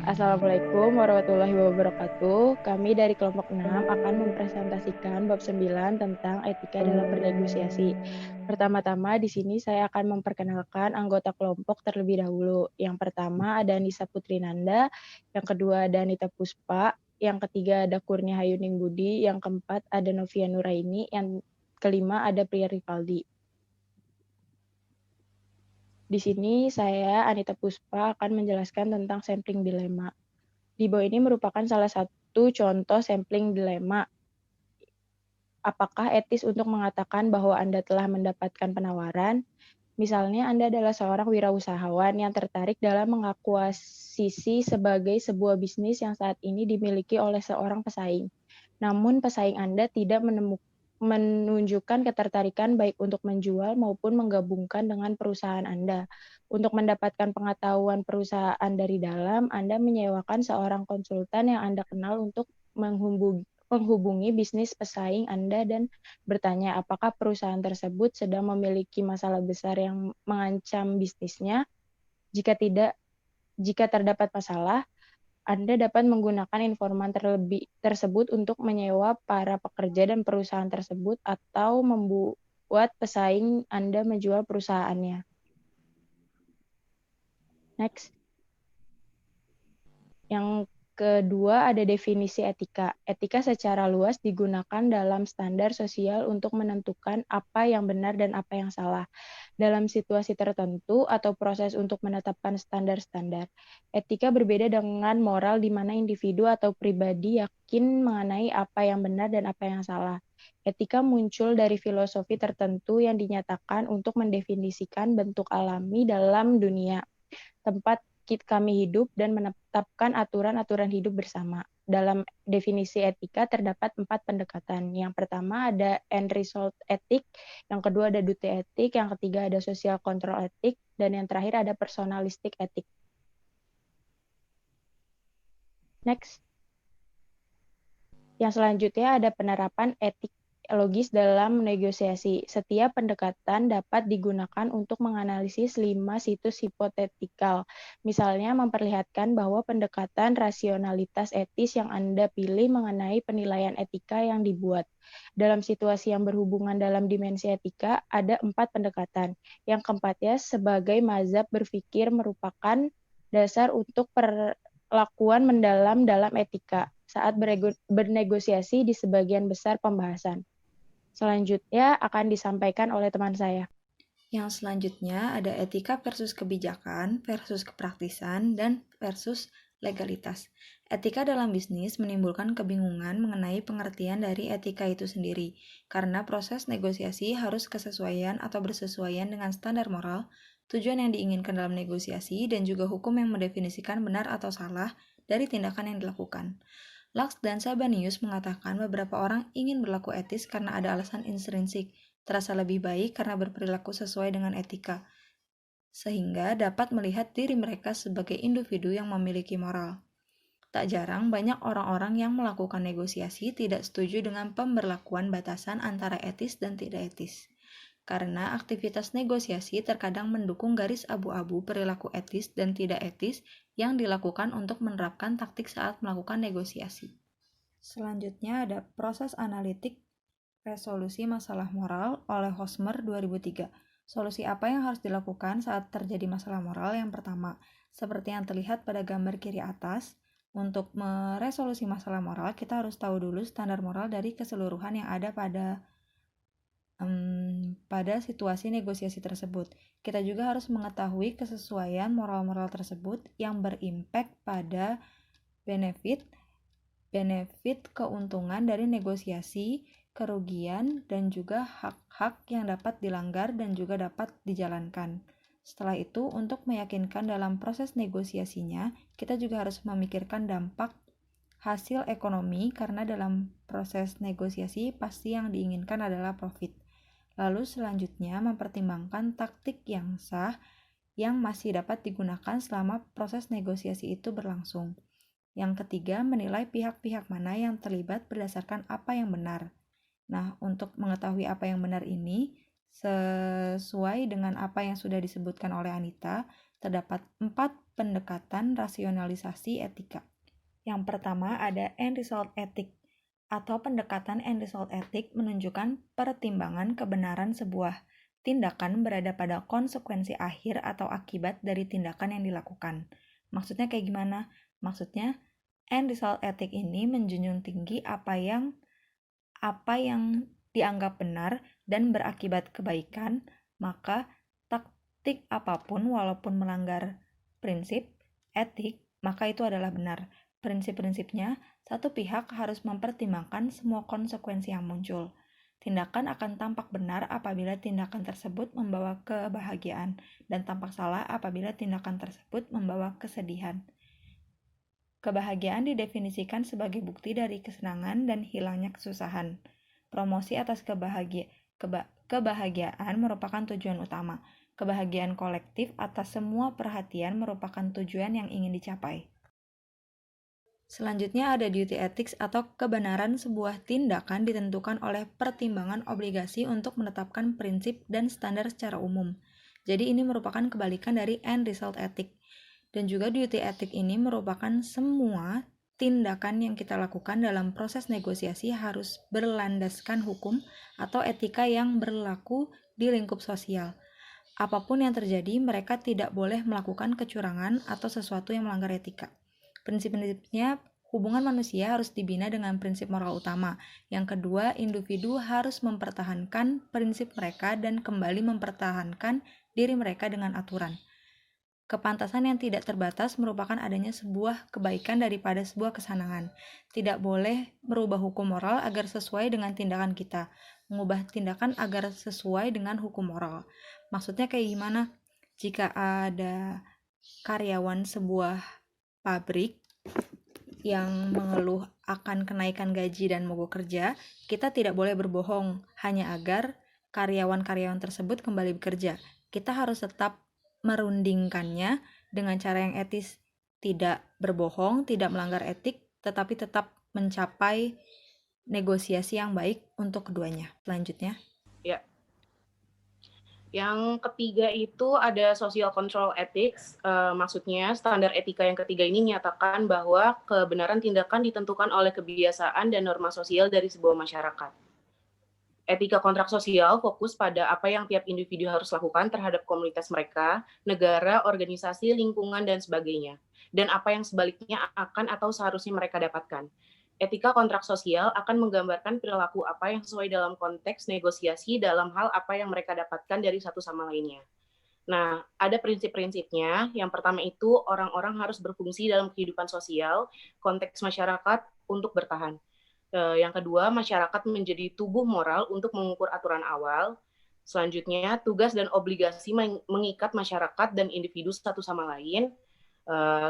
Assalamualaikum warahmatullahi wabarakatuh. Kami dari kelompok 6 akan mempresentasikan bab 9 tentang etika dalam bernegosiasi. Pertama-tama di sini saya akan memperkenalkan anggota kelompok terlebih dahulu. Yang pertama ada Nisa Putrinanda, yang kedua ada Anita Puspa, yang ketiga ada Kurnia Hayuning Budi, yang keempat ada Novia Nuraini, yang kelima ada Priya Rivaldi. Di sini saya, Anita Puspa, akan menjelaskan tentang sampling dilema. Di bawah ini merupakan salah satu contoh sampling dilema. Apakah etis untuk mengatakan bahwa Anda telah mendapatkan penawaran? Misalnya Anda adalah seorang wirausahawan yang tertarik dalam mengakuisisi sebagai sebuah bisnis yang saat ini dimiliki oleh seorang pesaing. Namun pesaing Anda tidak menunjukkan ketertarikan baik untuk menjual maupun menggabungkan dengan perusahaan Anda. Untuk mendapatkan pengetahuan perusahaan dari dalam, Anda menyewakan seorang konsultan yang Anda kenal untuk menghubungi bisnis pesaing Anda dan bertanya apakah perusahaan tersebut sedang memiliki masalah besar yang mengancam bisnisnya. Jika terdapat masalah, Anda dapat menggunakan informan tersebut untuk menyewa para pekerja dan perusahaan tersebut atau membuat pesaing Anda menjual perusahaannya. Next. Yang kedua ada definisi etika. Etika secara luas digunakan dalam standar sosial untuk menentukan apa yang benar dan apa yang salah dalam situasi tertentu atau proses untuk menetapkan standar-standar. Etika berbeda dengan moral di mana individu atau pribadi yakin mengenai apa yang benar dan apa yang salah. Etika muncul dari filosofi tertentu yang dinyatakan untuk mendefinisikan bentuk alami dalam dunia, tempat kami hidup dan menetapkan aturan-aturan hidup bersama. Dalam definisi etika terdapat 4 pendekatan. Yang pertama ada end result ethic, yang kedua ada duty ethic, yang ketiga ada social control ethic, dan yang terakhir ada personalistic ethic. Next. Yang selanjutnya ada penerapan etik logis dalam negosiasi. Setiap pendekatan dapat digunakan untuk menganalisis 5 situs hipotetikal. Misalnya memperlihatkan bahwa pendekatan rasionalitas etis yang Anda pilih mengenai penilaian etika yang dibuat. Dalam situasi yang berhubungan dalam dimensi etika, ada 4 pendekatan. Yang keempatnya sebagai mazhab berpikir merupakan dasar untuk perlakuan mendalam dalam etika saat bernegosiasi di sebagian besar pembahasan. Selanjutnya akan disampaikan oleh teman saya. Yang selanjutnya ada etika versus kebijakan, versus kepraktisan, dan versus legalitas. Etika dalam bisnis menimbulkan kebingungan mengenai pengertian dari etika itu sendiri, karena proses negosiasi harus kesesuaian atau bersesuaian dengan standar moral, tujuan yang diinginkan dalam negosiasi, dan juga hukum yang mendefinisikan benar atau salah dari tindakan yang dilakukan. Lux dan Sabanius mengatakan beberapa orang ingin berlaku etis karena ada alasan intrinsik, terasa lebih baik karena berperilaku sesuai dengan etika, sehingga dapat melihat diri mereka sebagai individu yang memiliki moral. Tak jarang banyak orang-orang yang melakukan negosiasi tidak setuju dengan pemberlakuan batasan antara etis dan tidak etis. Karena aktivitas negosiasi terkadang mendukung garis abu-abu perilaku etis dan tidak etis yang dilakukan untuk menerapkan taktik saat melakukan negosiasi. Selanjutnya ada proses analitik resolusi masalah moral oleh Hosmer 2003. Solusi apa yang harus dilakukan saat terjadi masalah moral? Yang pertama, seperti yang terlihat pada gambar kiri atas, untuk meresolusi masalah moral, kita harus tahu dulu standar moral dari keseluruhan yang ada pada situasi negosiasi tersebut. Kita juga harus mengetahui kesesuaian moral-moral tersebut yang berimpact pada benefit, keuntungan dari negosiasi, kerugian, dan juga hak-hak yang dapat dilanggar dan juga dapat dijalankan. Setelah itu, untuk meyakinkan dalam proses negosiasinya, kita juga harus memikirkan dampak hasil ekonomi karena dalam proses negosiasi pasti yang diinginkan adalah profit. Lalu selanjutnya mempertimbangkan taktik yang sah yang masih dapat digunakan selama proses negosiasi itu berlangsung. Yang ketiga, menilai pihak-pihak mana yang terlibat berdasarkan apa yang benar. Nah, untuk mengetahui apa yang benar ini, sesuai dengan apa yang sudah disebutkan oleh Anita, terdapat 4 pendekatan rasionalisasi etika. Yang pertama ada end result ethic atau pendekatan end result ethic menunjukkan pertimbangan kebenaran sebuah tindakan berada pada konsekuensi akhir atau akibat dari tindakan yang dilakukan. Maksudnya kayak gimana? Maksudnya end result ethic ini menjunjung tinggi apa yang dianggap benar dan berakibat kebaikan, maka taktik apapun walaupun melanggar prinsip etik, maka itu adalah benar. Prinsip-prinsipnya, satu pihak harus mempertimbangkan semua konsekuensi yang muncul. Tindakan akan tampak benar apabila tindakan tersebut membawa kebahagiaan, dan tampak salah apabila tindakan tersebut membawa kesedihan. Kebahagiaan didefinisikan sebagai bukti dari kesenangan dan hilangnya kesusahan. Promosi atas kebahagiaan merupakan tujuan utama. Kebahagiaan kolektif atas semua perhatian merupakan tujuan yang ingin dicapai. Selanjutnya ada duty ethics atau kebenaran sebuah tindakan ditentukan oleh pertimbangan obligasi untuk menetapkan prinsip dan standar secara umum. Jadi ini merupakan kebalikan dari end result ethic. Dan juga duty ethic ini merupakan semua tindakan yang kita lakukan dalam proses negosiasi harus berlandaskan hukum atau etika yang berlaku di lingkup sosial. Apapun yang terjadi, mereka tidak boleh melakukan kecurangan atau sesuatu yang melanggar etika. Prinsip-prinsipnya, hubungan manusia harus dibina dengan prinsip moral utama. Yang kedua, individu harus mempertahankan prinsip mereka dan kembali mempertahankan diri mereka dengan aturan. Kepantasan yang tidak terbatas merupakan adanya sebuah kebaikan daripada sebuah kesenangan. Tidak boleh merubah hukum moral agar sesuai dengan tindakan kita. Mengubah tindakan agar sesuai dengan hukum moral. Maksudnya kayak gimana? Jika ada karyawan sebuah pabrik yang mengeluh akan kenaikan gaji dan mogok kerja, kita tidak boleh berbohong hanya agar karyawan-karyawan tersebut kembali bekerja. Kita harus tetap merundingkannya dengan cara yang etis, tidak berbohong, tidak melanggar etik, tetapi tetap mencapai negosiasi yang baik untuk keduanya. Selanjutnya. Ya. Yang ketiga itu ada social control ethics, maksudnya standar etika yang ketiga ini menyatakan bahwa kebenaran tindakan ditentukan oleh kebiasaan dan norma sosial dari sebuah masyarakat. Etika kontrak sosial fokus pada apa yang tiap individu harus lakukan terhadap komunitas mereka, negara, organisasi, lingkungan, dan sebagainya. Dan apa yang sebaliknya akan atau seharusnya mereka dapatkan. Etika kontrak sosial akan menggambarkan perilaku apa yang sesuai dalam konteks negosiasi dalam hal apa yang mereka dapatkan dari satu sama lainnya. Nah, ada prinsip-prinsipnya. Yang pertama itu orang-orang harus berfungsi dalam kehidupan sosial, konteks masyarakat untuk bertahan. Yang kedua, masyarakat menjadi tubuh moral untuk mengukur aturan awal. Selanjutnya, tugas dan obligasi mengikat masyarakat dan individu satu sama lain.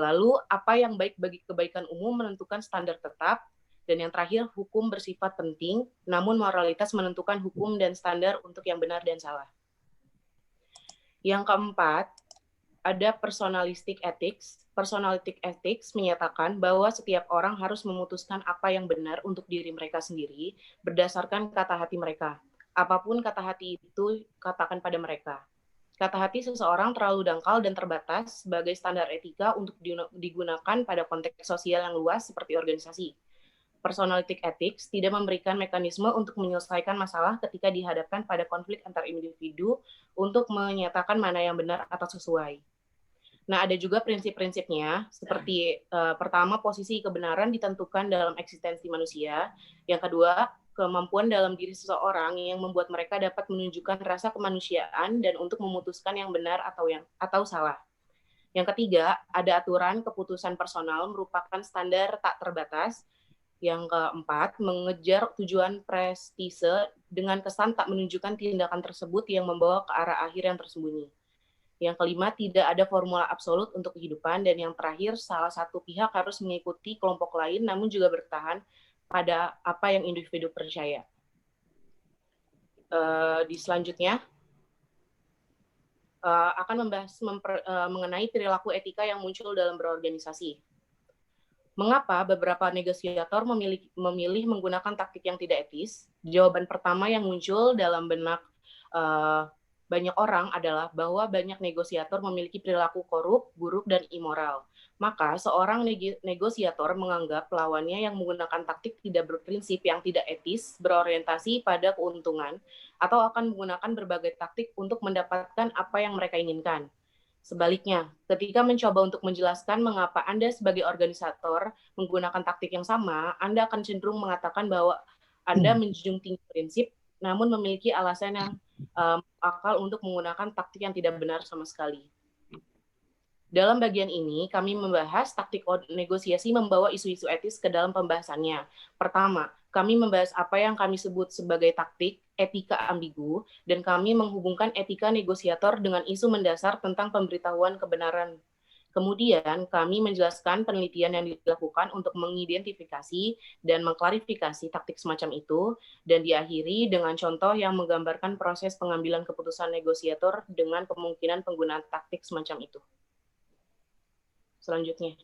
Lalu, apa yang baik bagi kebaikan umum menentukan standar tetap. Dan yang terakhir, hukum bersifat penting, namun moralitas menentukan hukum dan standar untuk yang benar dan salah. Yang keempat, ada personalistic ethics. Personalistic ethics menyatakan bahwa setiap orang harus memutuskan apa yang benar untuk diri mereka sendiri berdasarkan kata hati mereka. Apapun kata hati itu, katakan pada mereka. Kata hati seseorang terlalu dangkal dan terbatas sebagai standar etika untuk digunakan pada konteks sosial yang luas seperti organisasi. Personalistic ethics tidak memberikan mekanisme untuk menyelesaikan masalah ketika dihadapkan pada konflik antar individu untuk menyatakan mana yang benar atau sesuai. Nah, ada juga prinsip-prinsipnya, seperti pertama, posisi kebenaran ditentukan dalam eksistensi manusia. Yang kedua, kemampuan dalam diri seseorang yang membuat mereka dapat menunjukkan rasa kemanusiaan dan untuk memutuskan yang benar atau salah. Yang ketiga, ada aturan keputusan personal merupakan standar tak terbatas. Yang keempat, mengejar tujuan prestise dengan kesan tak menunjukkan tindakan tersebut yang membawa ke arah akhir yang tersembunyi. Yang kelima, tidak ada formula absolut untuk kehidupan. Dan yang terakhir, salah satu pihak harus mengikuti kelompok lain namun juga bertahan pada apa yang individu percaya. Di selanjutnya, akan membahas mengenai perilaku etika yang muncul dalam berorganisasi. Mengapa beberapa negosiator memilih menggunakan taktik yang tidak etis? Jawaban pertama yang muncul dalam benak banyak orang adalah bahwa banyak negosiator memiliki perilaku korup, buruk, dan immoral. Maka seorang negosiator menganggap lawannya yang menggunakan taktik tidak berprinsip, yang tidak etis, berorientasi pada keuntungan, atau akan menggunakan berbagai taktik untuk mendapatkan apa yang mereka inginkan. Sebaliknya, ketika mencoba untuk menjelaskan mengapa Anda sebagai organisator menggunakan taktik yang sama, Anda akan cenderung mengatakan bahwa Anda menjunjung tinggi prinsip, namun memiliki alasan yang akal untuk menggunakan taktik yang tidak benar sama sekali. Dalam bagian ini, kami membahas taktik negosiasi membawa isu-isu etis ke dalam pembahasannya. Pertama, kami membahas apa yang kami sebut sebagai taktik etika ambigu, dan kami menghubungkan etika negosiator dengan isu mendasar tentang pemberitahuan kebenaran. Kemudian, kami menjelaskan penelitian yang dilakukan untuk mengidentifikasi dan mengklarifikasi taktik semacam itu, dan diakhiri dengan contoh yang menggambarkan proses pengambilan keputusan negosiator dengan kemungkinan penggunaan taktik semacam itu. Selanjutnya.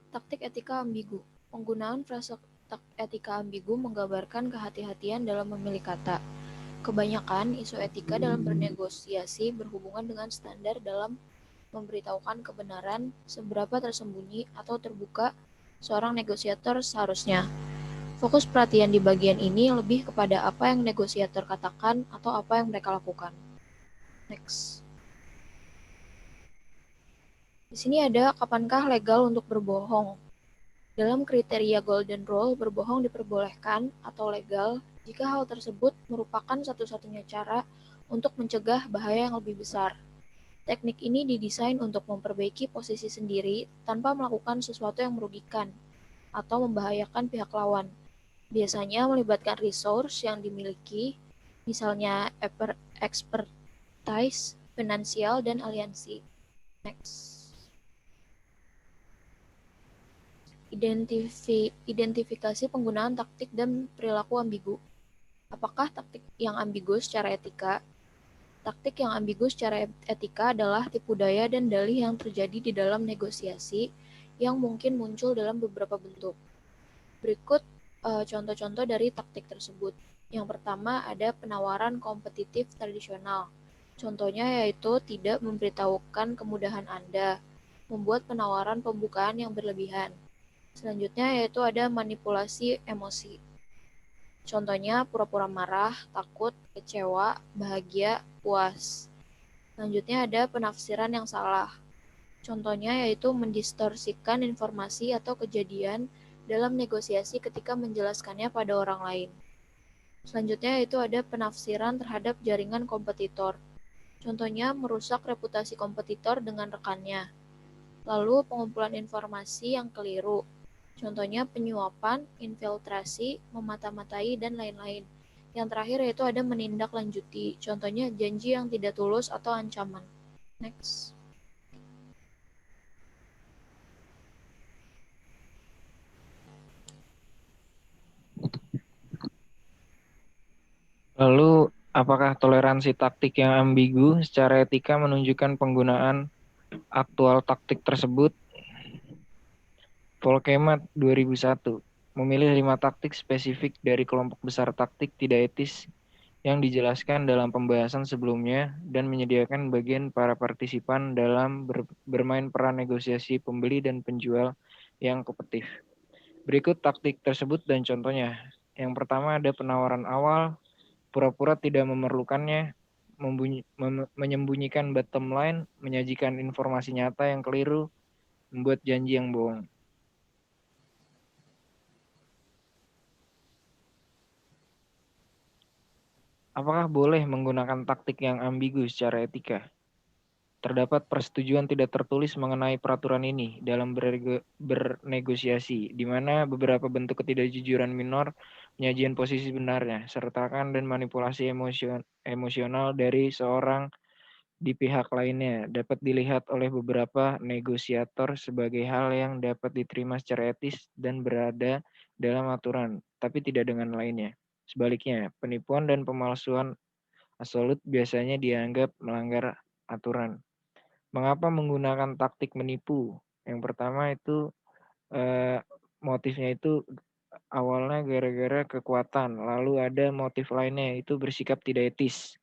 Taktik etika ambigu. Penggunaan frase etika ambigu menggambarkan kehati-hatian dalam memilih kata. Kebanyakan isu etika dalam bernegosiasi berhubungan dengan standar dalam memberitahukan kebenaran, seberapa tersembunyi atau terbuka seorang negosiator seharusnya. Fokus perhatian di bagian ini lebih kepada apa yang negosiator katakan atau apa yang mereka lakukan. Next. Di sini ada kapankah legal untuk berbohong. Dalam kriteria Golden Rule, berbohong diperbolehkan atau legal jika hal tersebut merupakan satu-satunya cara untuk mencegah bahaya yang lebih besar. Teknik ini didesain untuk memperbaiki posisi sendiri tanpa melakukan sesuatu yang merugikan atau membahayakan pihak lawan. Biasanya melibatkan resource yang dimiliki, misalnya expertise, finansial, dan aliansi. Next. Identifikasi penggunaan taktik dan perilaku ambigu. Apakah taktik yang ambigu secara etika? Taktik yang ambigu secara etika adalah tipu daya dan dalih yang terjadi di dalam negosiasi yang mungkin muncul dalam beberapa bentuk. Berikut contoh-contoh dari taktik tersebut. Yang pertama ada penawaran kompetitif tradisional. Contohnya yaitu tidak memberitahukan kemudahan Anda, membuat penawaran pembukaan yang berlebihan. Selanjutnya yaitu ada manipulasi emosi. Contohnya pura-pura marah, takut, kecewa, bahagia, puas. Selanjutnya ada penafsiran yang salah. Contohnya yaitu mendistorsikan informasi atau kejadian dalam negosiasi ketika menjelaskannya pada orang lain. Selanjutnya yaitu ada penafsiran terhadap jaringan kompetitor. Contohnya merusak reputasi kompetitor dengan rekannya. Lalu pengumpulan informasi yang keliru. Contohnya penyuapan, infiltrasi, memata-matai, dan lain-lain. Yang terakhir yaitu ada menindaklanjuti. Contohnya janji yang tidak tulus atau ancaman. Next. Lalu, apakah toleransi taktik yang ambigu secara etika menunjukkan penggunaan aktual taktik tersebut? Volkemat 2001 memilih 5 taktik spesifik dari kelompok besar taktik tidak etis yang dijelaskan dalam pembahasan sebelumnya dan menyediakan bagian para partisipan dalam bermain peran negosiasi pembeli dan penjual yang kompetitif. Berikut taktik tersebut dan contohnya. Yang pertama ada penawaran awal, pura-pura tidak memerlukannya, menyembunyikan bottom line, menyajikan informasi nyata yang keliru, membuat janji yang bohong. Apakah boleh menggunakan taktik yang ambigu secara etika? Terdapat persetujuan tidak tertulis mengenai peraturan ini dalam bernegosiasi, di mana beberapa bentuk ketidakjujuran minor, penyajian posisi benarnya, sertakan dan manipulasi emosional dari seorang di pihak lainnya dapat dilihat oleh beberapa negosiator sebagai hal yang dapat diterima secara etis dan berada dalam aturan, tapi tidak dengan lainnya. Sebaliknya, penipuan dan pemalsuan absolut biasanya dianggap melanggar aturan. Mengapa menggunakan taktik menipu? Yang pertama itu motifnya itu awalnya gara-gara kekuatan, lalu ada motif lainnya yaitu bersikap tidak etis.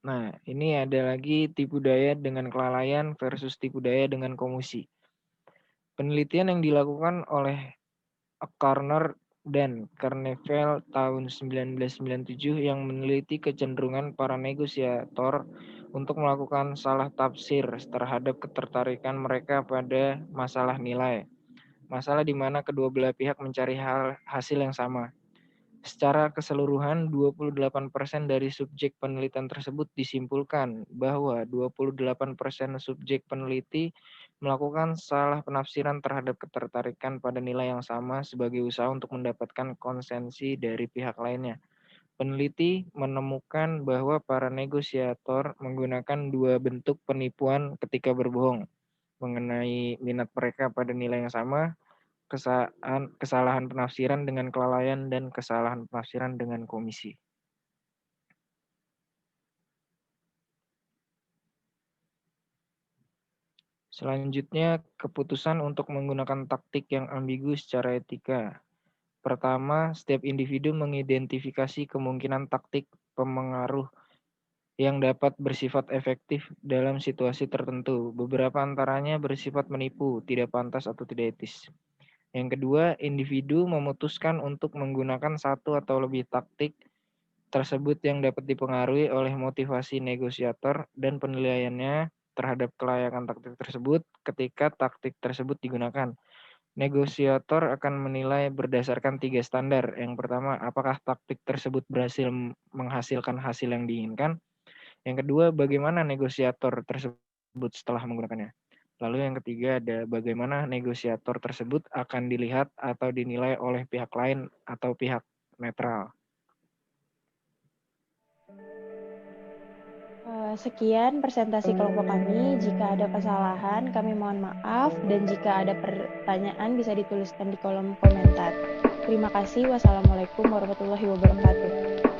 Nah, ini ada lagi tipu daya dengan kelalaian versus tipu daya dengan komusi. Penelitian yang dilakukan oleh Corner dan Carneval tahun 1997 yang meneliti kecenderungan para negosiator untuk melakukan salah tafsir terhadap ketertarikan mereka pada masalah nilai. Masalah di mana kedua belah pihak mencari hasil yang sama. Secara keseluruhan, 28% dari subjek penelitian tersebut disimpulkan bahwa 28% subjek peneliti melakukan salah penafsiran terhadap ketertarikan pada nilai yang sama sebagai usaha untuk mendapatkan konsensi dari pihak lainnya. Peneliti menemukan bahwa para negosiator menggunakan dua bentuk penipuan ketika berbohong mengenai minat mereka pada nilai yang sama, kesalahan penafsiran dengan kelalaian, dan kesalahan penafsiran dengan komisi. Selanjutnya, keputusan untuk menggunakan taktik yang ambigu secara etika. Pertama, setiap individu mengidentifikasi kemungkinan taktik pemengaruh yang dapat bersifat efektif dalam situasi tertentu. Beberapa antaranya bersifat menipu, tidak pantas atau tidak etis. Yang kedua, individu memutuskan untuk menggunakan satu atau lebih taktik tersebut yang dapat dipengaruhi oleh motivasi negosiator dan penilaiannya terhadap kelayakan taktik tersebut ketika taktik tersebut digunakan. Negosiator akan menilai berdasarkan 3 standar. Yang pertama, apakah taktik tersebut berhasil menghasilkan hasil yang diinginkan? Yang kedua, bagaimana negosiator tersebut setelah menggunakannya? Lalu yang ketiga ada bagaimana negosiator tersebut akan dilihat atau dinilai oleh pihak lain atau pihak netral. Sekian presentasi kelompok kami. Jika ada kesalahan, kami mohon maaf. Dan jika ada pertanyaan, bisa dituliskan di kolom komentar. Terima kasih. Wassalamualaikum warahmatullahi wabarakatuh.